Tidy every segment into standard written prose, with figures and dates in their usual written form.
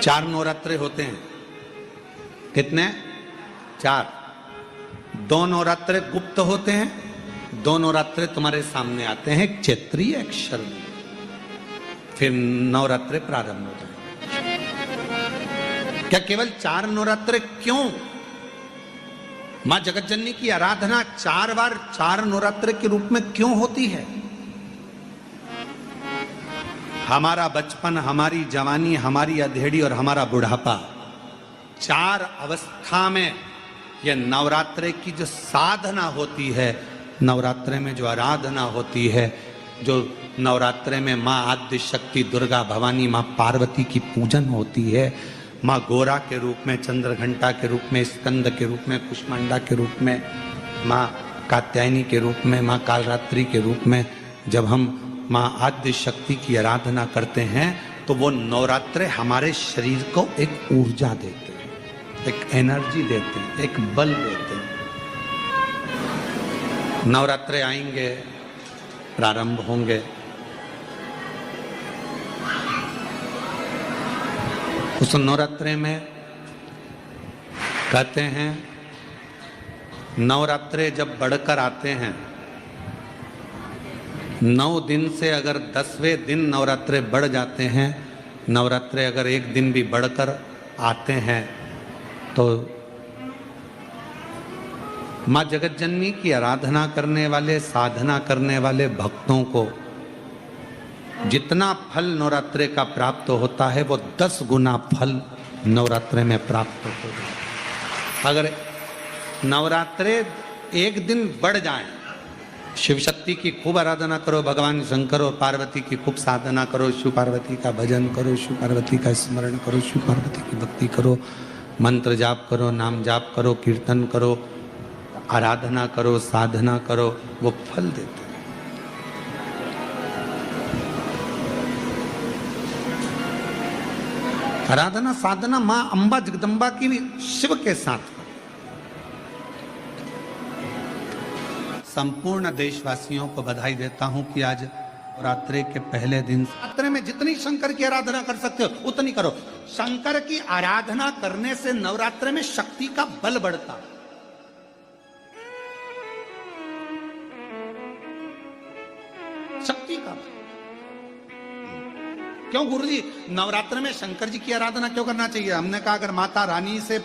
4 नवरात्रे होते हैं। कितने? 4। 2 नवरात्रे गुप्त होते हैं, 2 नवरात्रे तुम्हारे सामने आते हैं, एक चैत्रीय एक शरदी, फिर नवरात्रे प्रारंभ होते हैं। क्या केवल 4 नवरात्रे? क्यों? मां जगतजननी की आराधना 4 बार 4 नवरात्रे के रूप में क्यों होती है? हमारा बचपन, हमारी जवानी, हमारी अधेड़ी और हमारा बुढ़ापा, 4 अवस्था में यह नवरात्रे की जो साधना होती है, नवरात्रे में जो आराधना होती है, जो नवरात्रे में माँ आद्य शक्ति दुर्गा भवानी माँ पार्वती की पूजन होती है, माँ गोरा के रूप में, चंद्रघंटा के रूप में, स्कंद के रूप में, कुष्मांडा के रूप में, माँ कात्यायनी के रूप में, माँ कालरात्रि के रूप में, जब हम माँ आद्य शक्ति की आराधना करते हैं तो वो नवरात्रे हमारे शरीर को एक ऊर्जा देते हैं, एक एनर्जी देते हैं, एक बल देते हैं। नवरात्रे आएंगे, प्रारंभ होंगे, उस नवरात्रे में कहते हैं नवरात्रे जब बढ़कर आते हैं, 9 दिन से अगर 10वें दिन नवरात्रे बढ़ जाते हैं, नवरात्रे अगर एक दिन भी बढ़कर आते हैं तो माँ जगतजननी की आराधना करने वाले, साधना करने वाले भक्तों को जितना फल नवरात्रे का प्राप्त होता है वो 10 गुना फल नवरात्रे में प्राप्त होता है। अगर नवरात्रे एक दिन बढ़ जाए, शिव शक्ति की खूब आराधना करो, भगवान शंकर और पार्वती की खूब साधना करो, शिव पार्वती का भजन करो, शिव पार्वती का स्मरण करो, शिव पार्वती की भक्ति करो, मंत्र जाप करो, नाम जाप करो, कीर्तन करो, आराधना करो, साधना करो, वो फल देते हैं। आराधना साधना मां अंबा जगदम्बा की भी शिव के साथ। संपूर्ण देशवासियों को बधाई देता हूं कि आज नवरात्रे के पहले दिन, नवरात्रे में जितनी शंकर की आराधना कर सकते हो उतनी करो। शंकर की आराधना करने से नवरात्रे में शक्ति का बल बढ़ता है। शक्ति का बल। क्यों गुरुजी नवरात्र में शंकर जी की आराधना क्यों करना चाहिए? हमने कहा अगर माता रानी से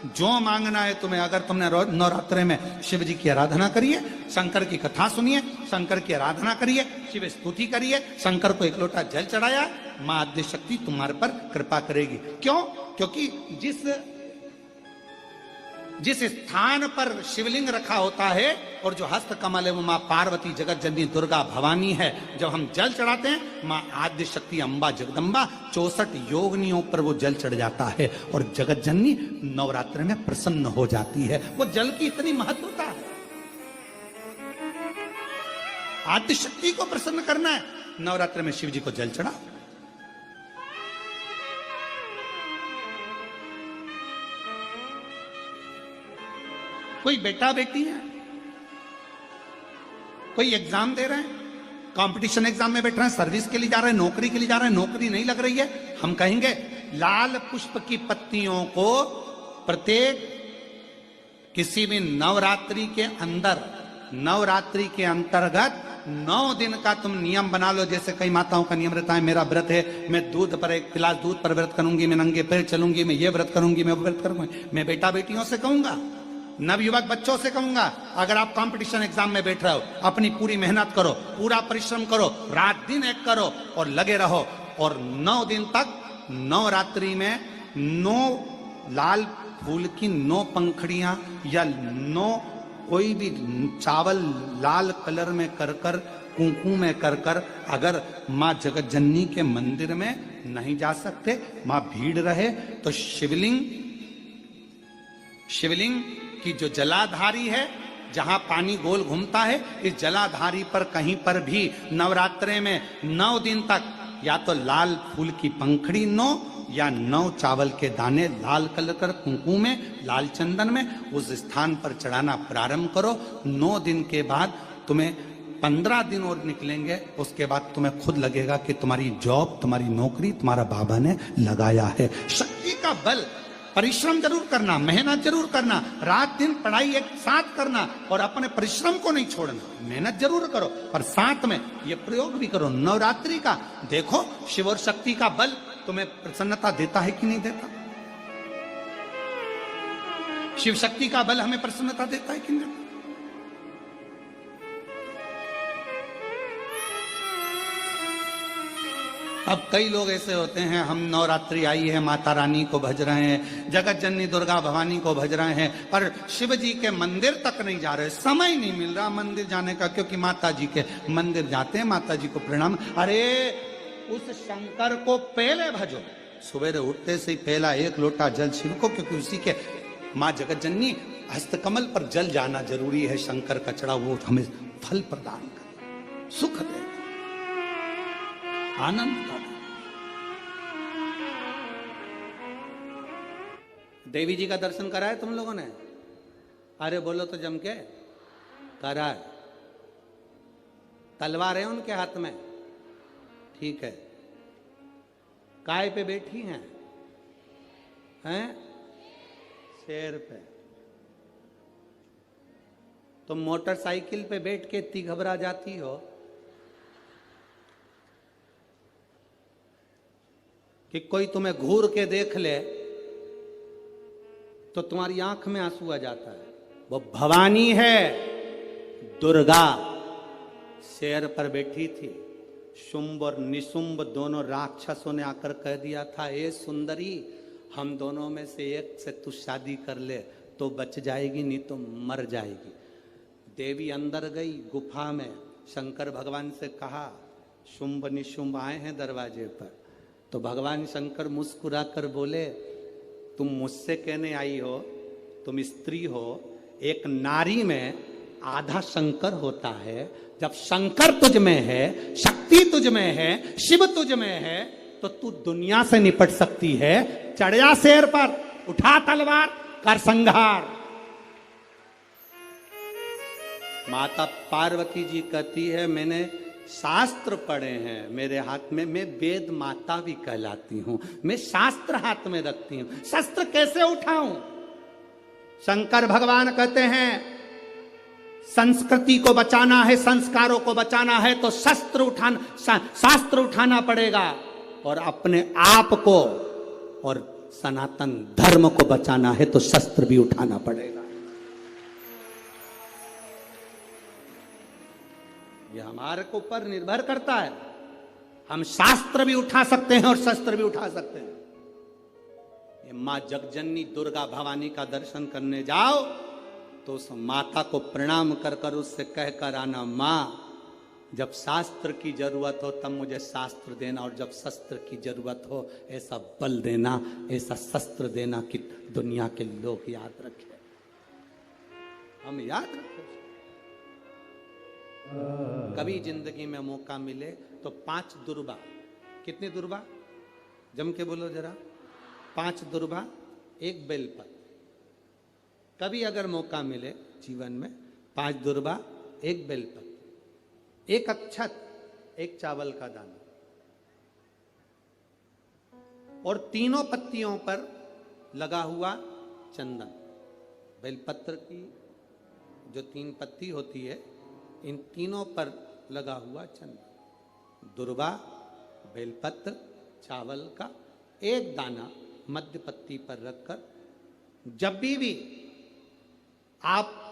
जो मांगना है तुम्हें, अगर तुमने नवरात्रे में शिव जी की आराधना करिए, शंकर की कथा सुनिए, शंकर की आराधना करिए, शिव स्तुति करिए, शंकर को एक लोटा जल चढ़ाया, मां आद्य शक्ति तुम्हारे पर कृपा करेगी। क्यों? क्योंकि जिस स्थान पर शिवलिंग रखा होता है और जो हस्त कमल है वो मां पार्वती जगत जननी दुर्गा भवानी है। जब हम जल चढ़ाते हैं मां आद्य शक्ति अंबा जगदम्बा 64 योगिनियों पर वो जल चढ़ जाता है और जगत जननी नवरात्र में प्रसन्न हो जाती है। वो जल की इतनी महत्वता है। आद्य शक्ति को प्रसन्न करना है, नवरात्र में शिव जी को जल चढ़ा। कोई बेटा बेटी है, कोई एग्जाम दे रहे हैं, कंपटीशन एग्जाम में बैठ रहे हैं, सर्विस के लिए जा रहे हैं, नौकरी के लिए जा रहे हैं, नौकरी नहीं लग रही है, हम कहेंगे लाल पुष्प की पत्तियों को प्रत्येक किसी भी नवरात्रि के अंदर, नवरात्रि के अंतर्गत 9 दिन का तुम नियम बना लो। जैसे कई माताओं का नियम रहता है, मेरा व्रत है, मैं दूध पर 1 गिलास दूध पर व्रत करूंगी, मैं नंगे पैर चलूंगी, मैं ये व्रत करूंगी, मैं वो व्रत करूंगी। मैं बेटा बेटियों से कहूंगा, नवयुवक बच्चों से कहूंगा, अगर आप कंपटीशन एग्जाम में बैठ रहे हो, अपनी पूरी मेहनत करो, पूरा परिश्रम करो, रात दिन एक करो और लगे रहो। और 9 दिन तक नवरात्रि में 9 लाल फूल की 9 पंखड़ियां या 9 कोई भी चावल लाल कलर में कर कर, कुंकू में कर कर, अगर माँ जगत जननी के मंदिर में नहीं जा सकते, माँ भीड़ रहे तो शिवलिंग की जो जलाधारी है, जहां पानी गोल घूमता है, इस जलाधारी पर कहीं पर भी नवरात्रे में 9 दिन तक या तो लाल फूल की पंखड़ी 9 या 9 चावल के दाने लाल कलर कर कुंकू में, लाल चंदन में उस स्थान पर चढ़ाना प्रारंभ करो। 9 दिन के बाद तुम्हें 15 दिन और निकलेंगे, उसके बाद तुम्हें खुद लगेगा कि तुम्हारी जॉब, तुम्हारी नौकरी तुम्हारा बाबा ने लगाया है। शक्ति का बल, परिश्रम जरूर करना, मेहनत जरूर करना, रात दिन पढ़ाई एक साथ करना और अपने परिश्रम को नहीं छोड़ना। मेहनत जरूर करो पर साथ में ये प्रयोग भी करो नवरात्रि का। देखो शिव और शक्ति का बल तुम्हें प्रसन्नता देता है कि नहीं देता। शिव शक्ति का बल हमें प्रसन्नता देता है कि नहीं देता। अब कई लोग ऐसे होते हैं, हम नवरात्रि आई है माता रानी को भज रहे हैं, जगत जननी दुर्गा भवानी को भज रहे हैं, पर शिव जी के मंदिर तक नहीं जा रहे, समय नहीं मिल रहा मंदिर जाने का, क्योंकि माता जी के मंदिर जाते हैं, माता जी को प्रणाम। अरे उस शंकर को पहले भजो, सवेरे उठते से ही पहला एक लोटा जल शिव को, क्योंकि उसी के माँ जगत जननी हस्तकमल पर जल जाना जरूरी है। शंकर का चढ़ा वो हमें फल प्रदान करे, सुख दे, आनंद का। देवी जी का दर्शन करा है तुम लोगों ने? अरे बोलो तो जम के, करा है। तलवार है उनके हाथ में, ठीक है। काय पे बैठी हैं? शेर पे। तुम मोटरसाइकिल पे बैठ के इतनी घबरा जाती हो कि कोई तुम्हें घूर के देख ले तो तुम्हारी आंख में आंसू आ जाता है। वो भवानी है, दुर्गा शेर पर बैठी थी। शुंभ और निशुंभ दोनों राक्षसों ने आकर कह दिया था, ए सुंदरी, हम दोनों में से एक से तू शादी कर ले तो बच जाएगी, नहीं तो मर जाएगी। देवी अंदर गई गुफा में, शंकर भगवान से कहा, शुंभ निशुंभ आए हैं दरवाजे पर। तो भगवान शंकर मुस्कुरा कर बोले, तुम मुझसे कहने आई हो, तुम स्त्री हो, एक नारी में आधा शंकर होता है। जब शंकर तुझ में है, शक्ति तुझ में है, शिव तुझ में है, तो तू दुनिया से निपट सकती है। चढ़ जा शेर पर, उठा तलवार, कर संहार। माता पार्वती जी कहती है, मैंने शास्त्र पढ़े हैं मेरे हाथ में, मैं वेद माता भी कहलाती हूं, मैं शास्त्र हाथ में रखती हूं, शस्त्र कैसे उठाऊं? शंकर भगवान कहते हैं, संस्कृति को बचाना है, संस्कारों को बचाना है तो शास्त्र उठाना पड़ेगा, और अपने आप को और सनातन धर्म को बचाना है तो शस्त्र भी उठाना पड़ेगा। ये हमारे को ऊपर निर्भर करता है। हम शास्त्र भी उठा सकते हैं और शस्त्र भी उठा सकते हैं। ये मां जगजननी दुर्गा भवानी का दर्शन करने जाओ तो उस माता को प्रणाम कर कर उससे कहकर आना, मां जब शास्त्र की जरूरत हो तब मुझे शास्त्र देना, और जब शस्त्र की जरूरत हो ऐसा बल देना, ऐसा शस्त्र देना कि दुनिया के लोग याद रखें, हम याद रखें। कभी जिंदगी में मौका मिले तो 5 दुर्बा, कितनी दुर्बा जम के बोलो जरा, 5 दुर्बा 1 बेलपत्र। कभी अगर मौका मिले जीवन में, 5 दुर्बा 1 बेलपत्र, 1 अक्षत, 1 चावल का दाना, और तीनों पत्तियों पर लगा हुआ चंदन। बेलपत्र की जो 3 पत्ती होती है, इन तीनों पर लगा हुआ चंदन, दुर्बा, बेलपत्र, चावल का 1 दाना मध्य पत्ती पर रखकर, जब भी आप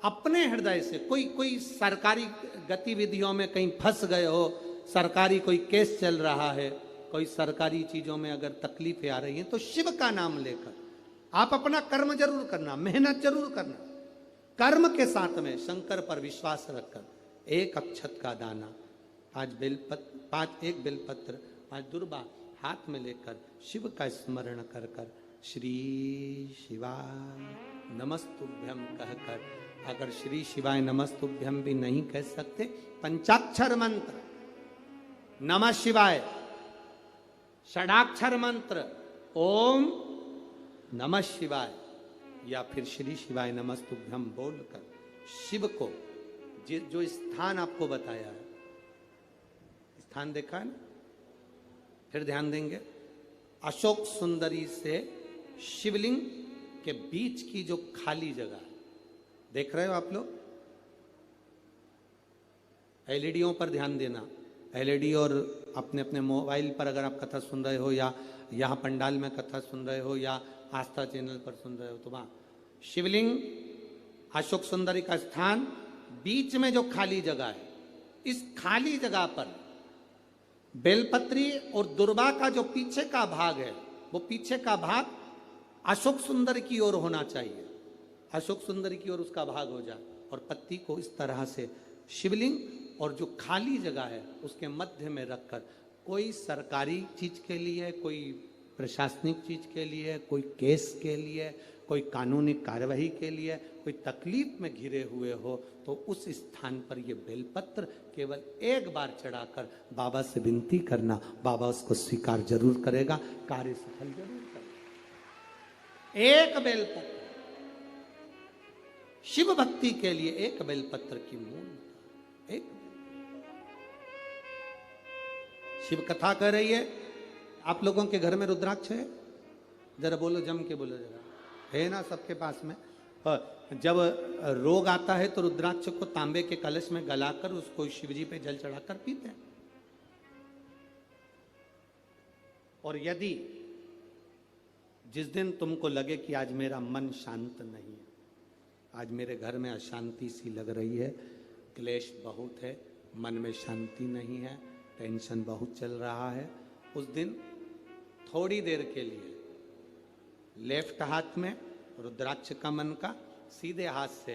अपने हृदय से कोई सरकारी गतिविधियों में कहीं फंस गए हो, सरकारी कोई केस चल रहा है, कोई सरकारी चीजों में अगर तकलीफें आ रही हैं, तो शिव का नाम लेकर आप अपना कर्म जरूर करना, मेहनत जरूर करना। कर्म के साथ में शंकर पर विश्वास रखकर 1 अक्षत का दाना, 1 बेलपत्र, 5 दुर्बा हाथ में लेकर शिव का स्मरण कर कर श्री शिवाय नमस्तुभ्यम कहकर, अगर श्री शिवाय नमस्तुभ्यम भी नहीं कह सकते, पंचाक्षर मंत्र नमः शिवाय, षडाक्षर मंत्र ओम नमः शिवाय, या फिर श्री शिवाय नमस्तुभ्यम बोलकर शिव को जो स्थान आपको बताया है, स्थान देखा है ना, फिर ध्यान देंगे। अशोक सुंदरी से शिवलिंग के बीच की जो खाली जगह देख रहे हो आप लोग, एलईडीओं पर ध्यान देना। एलईडी और अपने अपने मोबाइल पर अगर आप कथा सुन रहे हो, या यहाँ पंडाल में कथा सुन रहे हो, या आस्था चैनल पर सुन रहे हो, तो वहाँ शिवलिंग, अशोक सुंदरी का स्थान, बीच में जो खाली जगह है, इस खाली जगह पर बेलपत्री और दुर्वा का जो पीछे का भाग है, वो पीछे का भाग अशोक सुंदर की ओर होना चाहिए। अशोक सुंदर की ओर उसका भाग हो जाए, और पत्ती को इस तरह से शिवलिंग और जो खाली जगह है उसके मध्य में रखकर, कोई सरकारी चीज के लिए, कोई प्रशासनिक चीज के लिए, कोई केस के लिए, कोई कानूनी कार्यवाही के लिए, कोई तकलीफ में घिरे हुए हो, तो उस स्थान पर ये बेलपत्र केवल एक बार चढ़ाकर बाबा से विनती करना, बाबा उसको स्वीकार जरूर करेगा, कार्य सफल जरूर करेगा। एक बेलपत्र शिव भक्ति के लिए, एक बेलपत्र की मूल, एक शिव कथा कर रही है। आप लोगों के घर में रुद्राक्ष है? जरा बोलो, जम के बोलो जरा, है ना सबके पास में? जब रोग आता है तो रुद्राक्ष को तांबे के कलश में गलाकर उसको शिवजी पे जल चढ़ाकर पीते हैं। और यदि जिस दिन तुमको लगे कि आज मेरा मन शांत नहीं है, आज मेरे घर में अशांति सी लग रही है, क्लेश बहुत है, मन में शांति नहीं है, टेंशन बहुत चल रहा है, उस दिन थोड़ी देर के लिए लेफ्ट हाथ में रुद्राक्ष का मन का, सीधे हाथ से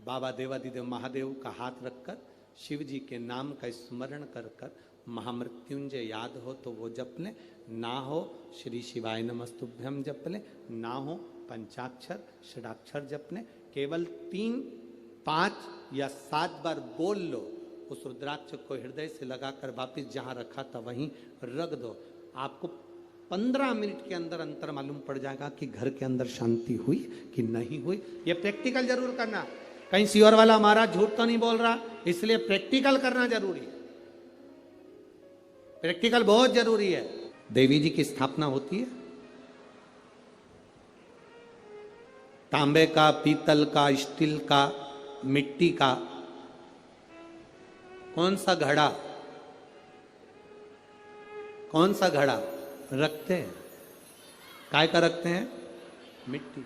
बाबा देवादिदेव महादेव का हाथ रखकर शिव जी के नाम का स्मरण कर कर महामृत्युंजय याद हो तो वो जप लें, ना हो श्री शिवाय नमस्तुभ्यम जप लें, ना हो पंचाक्षर षडाक्षर जप लें। केवल 3, 5 या 7 बार बोल लो, उस रुद्राक्ष को हृदय से लगाकर वापिस जहां रखा था वहीं रख दो। आपको 15 मिनट के अंदर अंतर मालूम पड़ जाएगा कि घर के अंदर शांति हुई कि नहीं हुई। ये प्रैक्टिकल जरूर करना। कहीं सियोर वाला महाराज झूठ तो नहीं बोल रहा, इसलिए प्रैक्टिकल करना जरूरी है। प्रैक्टिकल बहुत जरूरी है। देवी जी की स्थापना होती है, तांबे का, पीतल का, स्टील का, मिट्टी का, कौन सा घड़ा, कौन सा घड़ा रखते हैं? काय का रखते हैं? मिट्टी।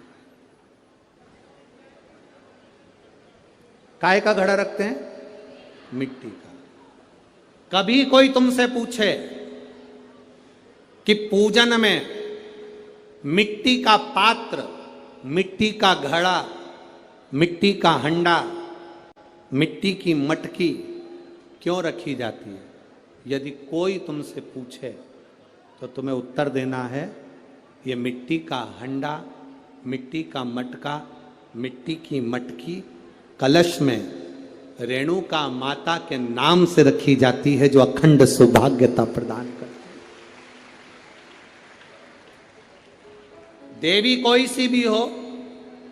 काय का घड़ा रखते हैं? मिट्टी का। कभी कोई तुमसे पूछे कि पूजन में मिट्टी का पात्र, मिट्टी का घड़ा, मिट्टी का हंडा, मिट्टी की मटकी क्यों रखी जाती है, यदि कोई तुमसे पूछे तो तुम्हें उत्तर देना है, ये मिट्टी का हंडा, मिट्टी का मटका, मिट्टी की मटकी कलश में रेणुका माता के नाम से रखी जाती है, जो अखंड सौभाग्यता प्रदान करती है। देवी कोई सी भी हो,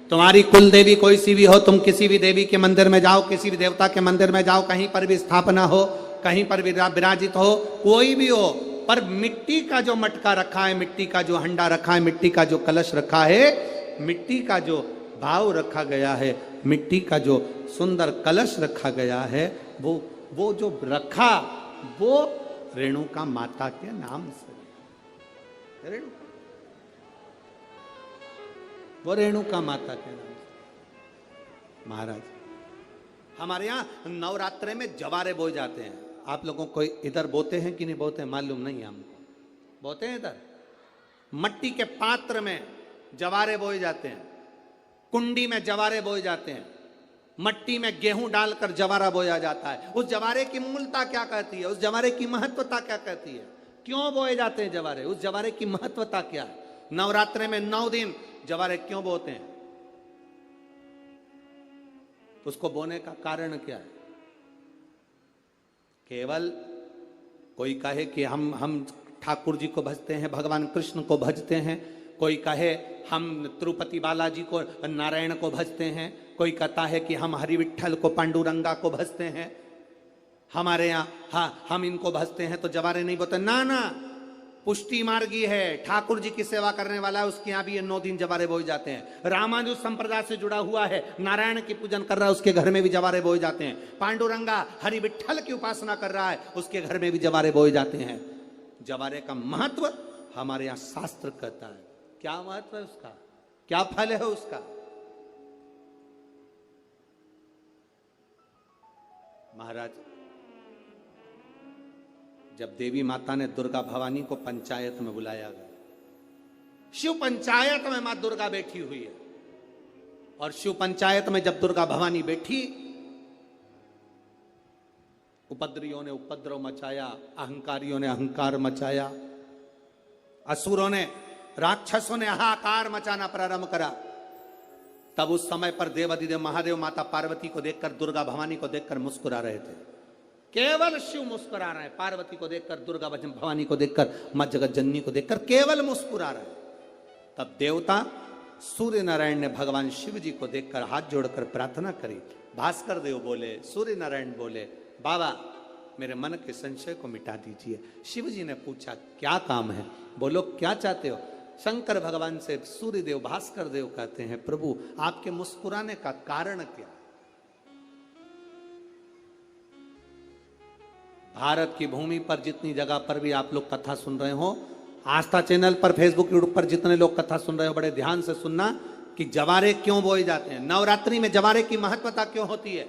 तुम्हारी कुल देवी कोई सी भी हो, तुम किसी भी देवी के मंदिर में जाओ, किसी भी देवता के मंदिर में जाओ, कहीं पर भी स्थापना हो, कहीं पर भी विराजित हो, कोई भी हो, पर मिट्टी का जो मटका रखा है, मिट्टी का जो हंडा रखा है, मिट्टी का जो कलश रखा है, मिट्टी का जो भाव रखा गया है, मिट्टी का जो सुंदर कलश रखा गया है, वो जो रखा, वो रेणुका माता के नाम से, वो रेणुका माता के नाम से। महाराज, हमारे यहाँ नवरात्रे में जवारे बोए जाते हैं। आप लोगों को इधर बोते हैं कि नहीं बोते हैं मालूम नहीं, हमको बोते हैं। इधर मट्टी के पात्र में जवारे बोए जाते हैं, कुंडी में जवारे बोए जाते हैं, मट्टी में गेहूं डालकर जवारा बोया जाता है। उस जवारे की मूलता क्या कहती है, उस जवारे की महत्वता क्या कहती है, क्यों बोए जाते हैं जवारे, उस जवारे की महत्वता क्या है? नवरात्रे में 9 दिन जवारे क्यों बोते हैं, उसको बोने का कारण क्या है? केवल कोई कहे कि हम ठाकुर जी को भजते हैं, भगवान कृष्ण को भजते हैं, कोई कहे हम तिरुपति बालाजी को, नारायण को भजते हैं, कोई कहता है कि हम हरि विट्ठल को, पांडुरंगा को भजते हैं, हमारे यहाँ हाँ हम इनको भजते हैं तो जवारे नहीं बोलते। ना ना, पुष्टि मार्गी है, ठाकुर जी की सेवा करने वाला है, उसके यहाँ भी ये 9 दिन जवारे बोए जाते हैं। रामानुज संप्रदाय से जुड़ा हुआ है, नारायण की पूजन कर रहा है, उसके घर में भी जवारे बोए जाते हैं। पांडुरंगा हरि विट्ठल की उपासना कर रहा है, उसके घर में भी जवारे बोए जाते हैं। जवारे का महत्व हमारे यहाँ शास्त्र कहता है। क्या महत्व है उसका, क्या फल है उसका? महाराज, जब देवी माता ने दुर्गा भवानी को पंचायत में बुलाया गया, शिव पंचायत में मां दुर्गा बैठी हुई है, और शिव पंचायत में जब दुर्गा भवानी बैठी, उपद्रवियों ने उपद्रव मचाया, अहंकारियों ने अहंकार मचाया, असुरों ने, राक्षसों ने हाहाकार मचाना प्रारंभ करा। तब उस समय पर देवाधिदेव महादेव माता पार्वती को देखकर, दुर्गा भवानी को देखकर मुस्कुरा रहे थे। केवल शिव मुस्कुरा रहे हैं, पार्वती को देखकर, दुर्गा भवानी को देखकर, मां जगत जननी को देखकर केवल मुस्कुरा रहे हैं। तब देवता सूर्य नारायण ने भगवान शिव जी को देखकर हाथ जोड़कर प्रार्थना करी। भास्कर देव बोले, सूर्य नारायण बोले, बाबा मेरे मन के संशय को मिटा दीजिए। शिव जी ने पूछा क्या काम है, बोलो क्या चाहते हो? शंकर भगवान से सूर्य देव, भास्कर देव कहते हैं, प्रभु आपके मुस्कुराने का कारण क्या? भारत की भूमि पर जितनी जगह पर भी आप लोग कथा सुन रहे हो, आस्था चैनल पर, फेसबुक, यूट्यूब पर जितने लोग कथा सुन रहे हो, बड़े ध्यान से सुनना कि जवारे क्यों बोए जाते हैं, नवरात्रि में जवारे की महत्वता क्यों होती है।